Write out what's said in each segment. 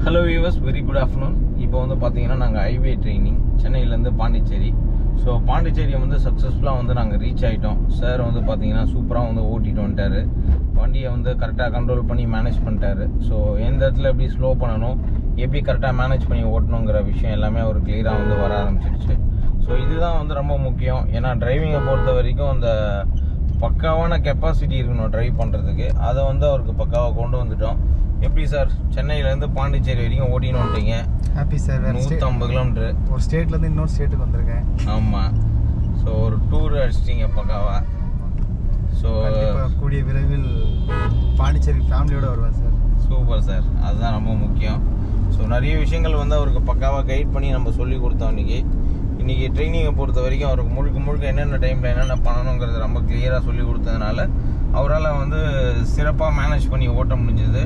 Hello viewers, very good afternoon. இப்போ வந்து பார்த்தீங்கன்னா நாங்கள் ஹைவே ட்ரைனிங் சென்னையிலேருந்து பாண்டிச்சேரி. ஸோ பாண்டிச்சேரியை வந்து சக்ஸஸ்ஃபுல்லாக வந்து நாங்கள் ரீச் ஆகிட்டோம். சார் வந்து பார்த்தீங்கன்னா சூப்பராக வந்து ஓட்டிட்டு வந்துட்டார். வண்டியை வந்து கரெக்டாக கண்ட்ரோல் பண்ணி மேனேஜ் பண்ணிட்டாரு. ஸோ எந்த இடத்துல எப்படி ஸ்லோ பண்ணணும், எப்படி கரெக்டாக மேனேஜ் பண்ணி ஓட்டணுங்கிற விஷயம் எல்லாமே அவர் கிளியராக வந்து வர ஆரம்பிச்சிருச்சு. ஸோ இதுதான் வந்து ரொம்ப முக்கியம். ஏன்னா டிரைவிங்கை பொறுத்த வரைக்கும் அந்த பக்காவான கெப்பாசிட்டி இருக்கணும் ட்ரைவ் பண்ணுறதுக்கு. அதை வந்து அவருக்கு பக்காவாக கொண்டு வந்துட்டோம். எப்படி சார், சென்னையிலேருந்து பாண்டிச்சேரி வரைக்கும் ஓட்டின்னு வந்துட்டீங்க? Happy sir. 150 கிலோமீட்டர் ஒரு ஸ்டேட்லேருந்து இன்னொரு ஸ்டேட்டுக்கு வந்திருக்கேன். ஆமாம். ஸோ ஒரு டூர் அடிச்சிட்டிங்க பக்காவா. ஸோ கூடிய விரைவில் பாண்டிச்சேரி ஃபேமிலியோடு வருவேன் சார். சூப்பர் சார், அதுதான் ரொம்ப முக்கியம். ஸோ நிறைய விஷயங்கள் வந்து அவருக்கு பக்காவாக கைட் பண்ணி நம்ம சொல்லி கொடுத்தோம். இன்றைக்கி ட்ரைனிங்கை பொறுத்த வரைக்கும் அவருக்கு முழுக்க என்னென்ன டைமில் என்னென்ன பண்ணணுங்கிறது ரொம்ப கிளியராக சொல்லி கொடுத்ததுனால அவரால் வந்து சிறப்பாக மேனேஜ் பண்ணி ஓட்ட முடிஞ்சது.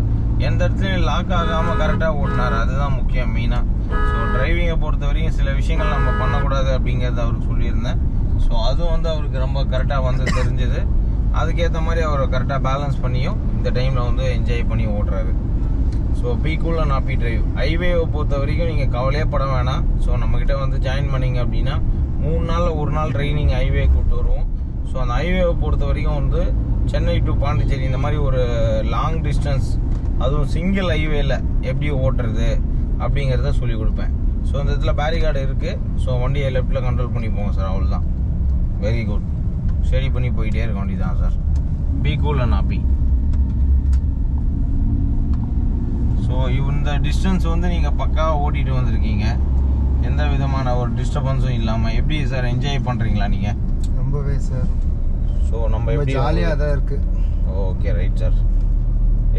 எந்த இடத்துலையும் லாக் ஆகாமல் கரெக்டாக ஓட்டினார். அதுதான் முக்கியம் மெயினாக. ஸோ டிரைவிங்கை பொறுத்த வரைக்கும் சில விஷயங்கள் நம்ம பண்ணக்கூடாது அப்படிங்கிறத அவருக்கு சொல்லியிருந்தேன். ஸோ அதுவும் வந்து அவருக்கு ரொம்ப கரெக்டாக வந்து தெரிஞ்சது. அதுக்கேற்ற மாதிரி அவர் கரெக்டாக பேலன்ஸ் பண்ணியும் இந்த டைமில் வந்து என்ஜாய் பண்ணி ஓட்டுறாரு. So be cool and happy drive. ஹைவேவை பொறுத்த வரைக்கும் நீங்கள் கவலையே பட வேணாம். ஸோ நம்மக்கிட்ட வந்து ஜாயின் பண்ணிங்க அப்படின்னா 3 நாளில் 1 நாள் ட்ரைனிங் ஹைவே கூப்பிட்டு வருவோம். ஸோ அந்த ஹைவேவை பொறுத்த வரைக்கும் வந்து சென்னை டு பாண்டிச்சேரி இந்த மாதிரி ஒரு லாங் டிஸ்டன்ஸ், அதுவும் சிங்கிள் ஹைவேல எப்படி ஓட்டுறது அப்படிங்கிறத சொல்லிக் கொடுப்பேன். ஸோ அந்த இடத்துல பேரிகார்டு இருக்குது. ஸோ வண்டியை லெஃப்ட்டில் கண்ட்ரோல் பண்ணி போங்க சார், அவ்வளோதான். Very good. ஸ்டடி பண்ணி போயிட்டே இருக்க வேண்டியதான் sir. B cool and happy. So இந்த டிஸ்டன்ஸ் வந்து நீங்கள் பக்காவாக ஓட்டிகிட்டு வந்திருக்கீங்க. எந்த விதமான ஒரு டிஸ்டர்பன்ஸும் இல்லாமல். எப்படி சார், என்ஜாய் பண்ணுறீங்களா நீங்கள்? ரொம்பவே சார். ஸோ நம்ம எப்படி ஜாலியாக தான் இருக்குது. Okay, right sir.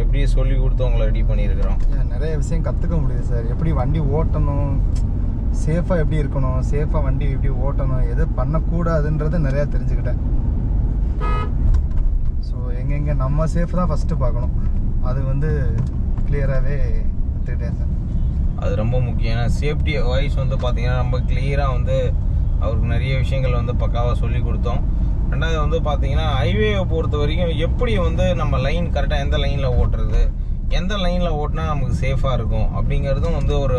எப்படி சொல்லி கொடுத்து உங்களை ரெடி பண்ணியிருக்கிறோம். நிறைய விஷயம் கற்றுக்க முடியுது சார். எப்படி வண்டி ஓட்டணும், சேஃபாக எப்படி இருக்கணும், சேஃபாக வண்டி எப்படி ஓட்டணும், எது பண்ணக்கூடாதுன்றதை நிறையா தெரிஞ்சுக்கிட்டேன். ஸோ எங்கெங்கே நம்ம சேஃப் தான் ஃபஸ்ட்டு பார்க்கணும். அது வந்து கிளியராகவே கற்றுக்கிட்டேன் சார். அது ரொம்ப முக்கியம். ஏன்னா சேஃப்டி வைஸ் வந்து பார்த்தீங்கன்னா ரொம்ப கிளியராக வந்து அவருக்கு நிறைய விஷயங்கள் வந்து பக்காவாக சொல்லி கொடுத்தோம். ரெண்டாவது வந்து பார்த்தீங்கன்னா ஹைவேவை பொறுத்த வரைக்கும் எப்படி வந்து நம்ம லைன் கரெக்டாக எந்த லைனில் ஓட்டுறது, எந்த லைனில் ஓட்டினா நமக்கு சேஃபாக இருக்கும் அப்படிங்கிறதும் வந்து ஒரு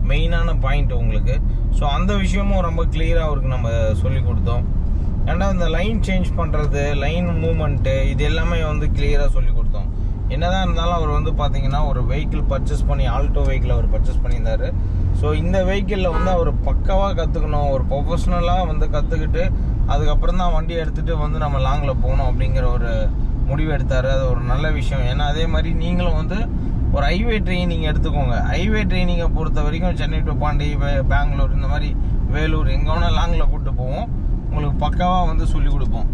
மெயினான பாயிண்ட் உங்களுக்கு. ஸோ அந்த விஷயமும் ரொம்ப கிளியராக அவருக்கு நம்ம சொல்லி கொடுத்தோம். ரெண்டாவது இந்த லைன் சேஞ்ச் பண்ணுறது, லைன் மூவ்மெண்ட்டு, இது எல்லாமே வந்து கிளியராக சொல்லி கொடுத்தோம். என்னதான் இருந்தாலும் அவர் வந்து பார்த்தீங்கன்னா ஒரு வெஹிக்கிள் பர்ச்சேஸ் பண்ணி, ஆல்டோ வெஹிக்கிள் அவர் பர்ச்சேஸ் பண்ணியிருந்தார். ஸோ இந்த வெஹிக்கிளில் வந்து அவர் பக்காவாக கற்றுக்கணும், ஒரு ப்ரொஃபஷ்னலாக வந்து கற்றுக்கிட்டு அதுக்கப்புறம் தான் வண்டி எடுத்துகிட்டு வந்து நம்ம லாங்கில் போகணும் அப்படிங்கிற ஒரு முடிவு எடுத்தார். அது ஒரு நல்ல விஷயம். ஏன்னா அதே மாதிரி நீங்களும் வந்து ஒரு ஹைவே ட்ரைனிங் எடுத்துக்கோங்க. ஹைவே ட்ரைனிங்கை பொறுத்த வரைக்கும் சென்னை டு பாண்டி, பெங்களூர், இந்த மாதிரி வேலூர், எங்கே வேணால் லாங்கில் கூப்பிட்டு போவோம். உங்களுக்கு பக்காவாக வந்து சொல்லிக் கொடுப்போம்.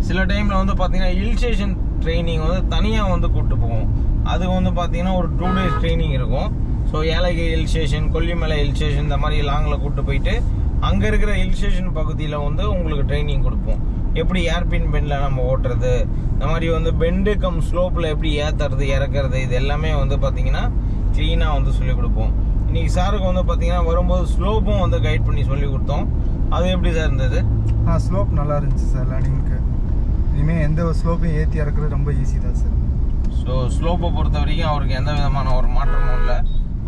சில டைமில் வந்து பார்த்தீங்கன்னா ஹில் ஸ்டேஷன் ட்ரைனிங் வந்து தனியாக வந்து கூப்பிட்டு போவோம். அது வந்து பார்த்தீங்கன்னா ஒரு 2 days ட்ரைனிங் இருக்கும். So Yelagiri hill station, Kollimalai hill station, இந்த மாதிரி லாங்கில் கூப்பிட்டு போயிட்டு அங்கே இருக்கிற ஹில் ஸ்டேஷன் பகுதியில் வந்து உங்களுக்கு ட்ரைனிங் கொடுப்போம். எப்படி ஏர்பின் பெண்டில் நம்ம ஓட்டுறது, இந்த மாதிரி வந்து பெண்டு கம் ஸ்லோப்பில் எப்படி ஏற்றுறது இறக்குறது, இது எல்லாமே வந்து பார்த்தீங்கன்னா க்ளீனாக வந்து சொல்லிக் கொடுப்போம். இன்றைக்கி சாருக்கு வந்து பார்த்தீங்கன்னா வரும்போது ஸ்லோப்பும் வந்து கைட் பண்ணி சொல்லி கொடுத்தோம். அது எப்படி சார் இருந்தது? ஸ்லோப் நல்லா இருந்துச்சு சார் லேர்னிங்க்கு. இனிமேல் எந்த ஒரு ஸ்லோப்பையும் ஏற்றி இறக்குறது ரொம்ப ஈஸி தான் சார். ஸோ ஸ்லோப்பை பொறுத்த வரைக்கும் அவருக்கு எந்த விதமான ஒரு மாற்றமும் இல்லை.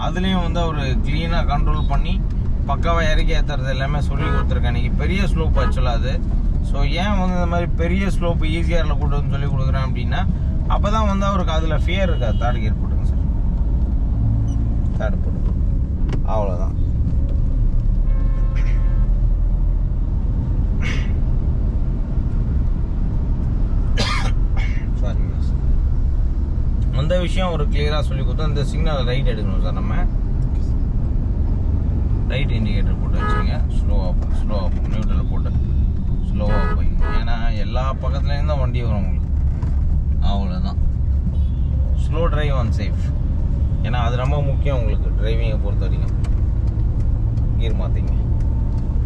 அதுலேயும் வந்து அவர் க்ளீனாக கண்ட்ரோல் பண்ணி பக்காவாக இறக்கி ஏற்றுறது எல்லாமே சொல்லி கொடுத்துருக்கேன். இன்றைக்கி பெரிய ஸ்லோப் ஆக்சுவலாக அது. ஸோ ஏன் வந்து இந்த மாதிரி பெரிய ஸ்லோப்பு ஈஸியாரில் கூட்டு வந்து சொல்லி கொடுக்குறேன் அப்படின்னா, அப்போ தான் வந்து அவருக்கு அதில் ஃபியர் இருக்காது. தேர்ட் கியர் போட்டுங்க சார், தேர்ட் போட்டு, அவ்வளோதான். அந்த விஷயம் ஒரு கிளியராக சொல்லி கொடுத்தோம். இந்த சிக்னல் ரைட் எடுக்கணும் சார். நம்ம ரைட் இண்டிகேட்டர் போட்டு வச்சுருங்க. ஸ்லோவாக நியூட்ரலில் போட்டு ஸ்லோவாக போய்ங்க. ஏன்னா எல்லா பக்கத்துலேயும் தான் வண்டி வரும் உங்களுக்கு. அவ்வளோதான். Slow drive on safe. ஏன்னா அது ரொம்ப முக்கியம் உங்களுக்கு டிரைவிங்கை பொறுத்த வரைக்கும். கியர் மாற்றிங்க.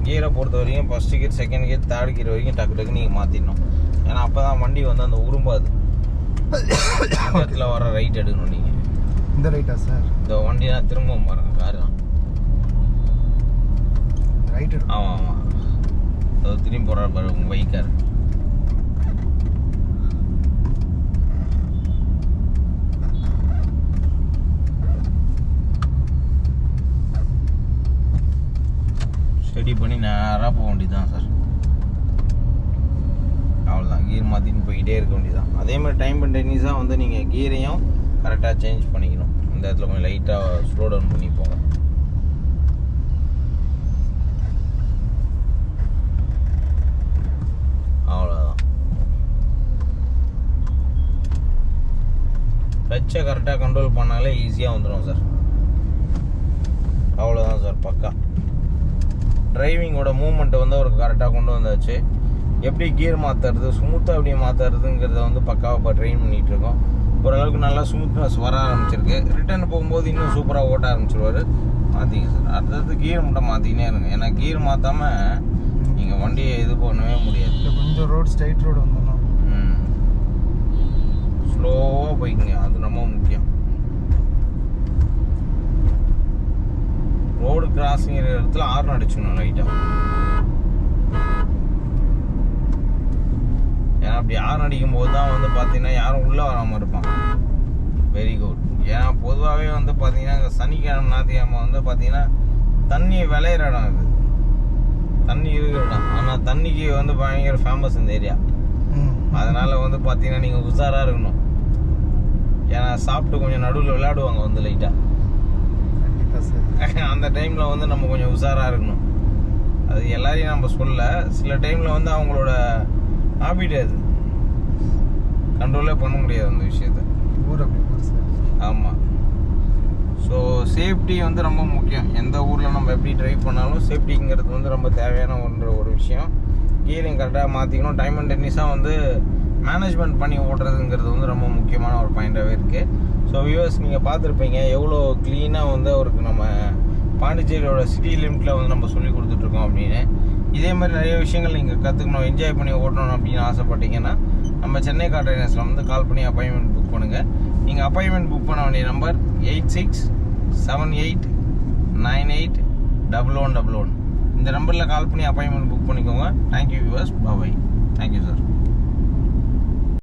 கியரை பொறுத்த வரைக்கும் first gear, second gear, third gear வரைக்கும் டக்கு நீங்கள் மாற்றிடணும். ஏன்னா அப்போ தான் வண்டி வந்து அந்த உரும்பாது. இந்த இடத்துல வர ரைட் எடுக்கணும் நீங்கள். இந்த ரைட்டா சார்? இந்த வண்டி தான் திரும்பவும் பாருங்க, காரு தான் ரைட். ஆமாம், அது திரும்பி போகிற பாரு உங்கள் பைக்கார். பண்ணி நேராக போக வேண்டியதுதான் சார். அவ்வளோதான், கீர் மாற்றின்னு போய்கிட்டே இருக்க வேண்டியதுதான். அதேமாதிரி டைம் கண்டினியூஸாக வந்து நீங்கள் கீரையும் கரெக்டாக சேஞ்ச் பண்ணிக்கணும். இந்த இடத்துல கொஞ்சம் லைட்டாக ஸ்லோ டவுன் பண்ணி போங்க. அவ்வளோதான். டச்சை கரெக்டாக கண்ட்ரோல் பண்ணாலே ஈஸியாக வந்துடும் சார். அவ்வளோதான் சார், பக்கா. டிரைவிங்கோட மூவ்மெண்ட்டை வந்து அவருக்கு கரெக்டாக கொண்டு வந்தாச்சு. எப்படி கியர் மாற்றுறது, ஸ்மூத்தாக எப்படி மாற்றுறதுங்கிறத வந்து பக்காவாக இப்போ ட்ரெயின் பண்ணிகிட்ருக்கோம். ஓரளவுக்கு நல்லா ஸ்மூத்னஸ் வர ஆரம்பிச்சிருக்கு. ரிட்டர்ன் போகும்போது இன்னும் சூப்பராக ஓட்ட ஆரம்பிச்சிருவார். மாற்றிங்க சார். அடுத்தது கியர் மட்டும் மாற்றிக்கினே இருங்க. ஏன்னா கியர் மாற்றாமல் நீங்கள் வண்டியை இது பண்ணவே முடியாது. கொஞ்சம் ரோடு ஸ்ட்ரைட் ரோடு வந்துடணும். ஸ்லோவாக போய்க்குங்க, அது ரொம்ப முக்கியம். ரோடு கிராசிங்கிற இடத்துல ஹார்ன் அடிச்சுக்கணும் லைட்டாக. ஏன்னா அப்படி ஹார்ன் அடிக்கும் போது தான் வந்து பார்த்தீங்கன்னா யாரும் உள்ளே வராமல் இருப்பாங்க. Very good. ஏன்னா பொதுவாகவே வந்து பார்த்தீங்கன்னா இங்கே சனிக்கிழமை ஞாயிற்றுக்கிழமை வந்து பார்த்தீங்கன்னா தண்ணி விளையிற இடம் இது, தண்ணி இருக்கிற இடம். ஆனால் தண்ணிக்கு வந்து பயங்கர ஃபேமஸ் இந்த ஏரியா. அதனால் வந்து பார்த்தீங்கன்னா நீங்கள் உஷாராக இருக்கணும். ஏன்னா சாப்பிட்டு கொஞ்சம் நடுவில் விளையாடுவாங்க வந்து லைட்டாக. அந்த டைமில் வந்து நம்ம கொஞ்சம் உஷாராக இருக்கணும். அது எல்லாரையும் நம்ம சொல்ல, சில டைமில் வந்து அவங்களோட ஹாபிட் அது கண்ட்ரோலே பண்ண முடியாது அந்த விஷயத்த. ஆமாம். ஸோ சேஃப்டி வந்து ரொம்ப முக்கியம். எந்த ஊரில் நம்ம எப்படி ட்ரைவ் பண்ணாலும் சேஃப்டிங்கிறது வந்து ரொம்ப தேவையான ஒரு விஷயம். கியரிங் கரெக்டாக மாற்றிக்கணும். டைம் அண்ட் டென்னிஸாக வந்து மேனேஜ்மெண்ட் பண்ணி ஓட்டுறதுங்கிறது வந்து ரொம்ப முக்கியமான ஒரு பாயிண்டாகவே இருக்குது. ஸோ வியூவர்ஸ், நீங்கள் பார்த்துருப்பீங்க எவ்வளோ க்ளீனாக வந்து அவருக்கு நம்ம பாண்டிச்சேரியோட சிட்டி லிமிட்டில் வந்து நம்ம சொல்லி கொடுத்துட்ருக்கோம் அப்படின்னு. இதே மாதிரி நிறைய விஷயங்கள் நீங்கள் கற்றுக்கணும், என்ஜாய் பண்ணி ஓட்டணும் அப்படின்னு ஆசைப்பட்டீங்கன்னா நம்ம சென்னை கார் ட்ரைனர்ஸில் வந்து கால் பண்ணி அப்பாயின்மெண்ட் புக் பண்ணுங்கள். நீங்கள் அப்பாயின்மெண்ட் புக் பண்ண வேண்டிய நம்பர் 8678981111. இந்த நம்பரில் கால் பண்ணி அப்பாயின்மெண்ட் புக் பண்ணிக்கோங்க. Thank you viewers. Bye. Thank you sir.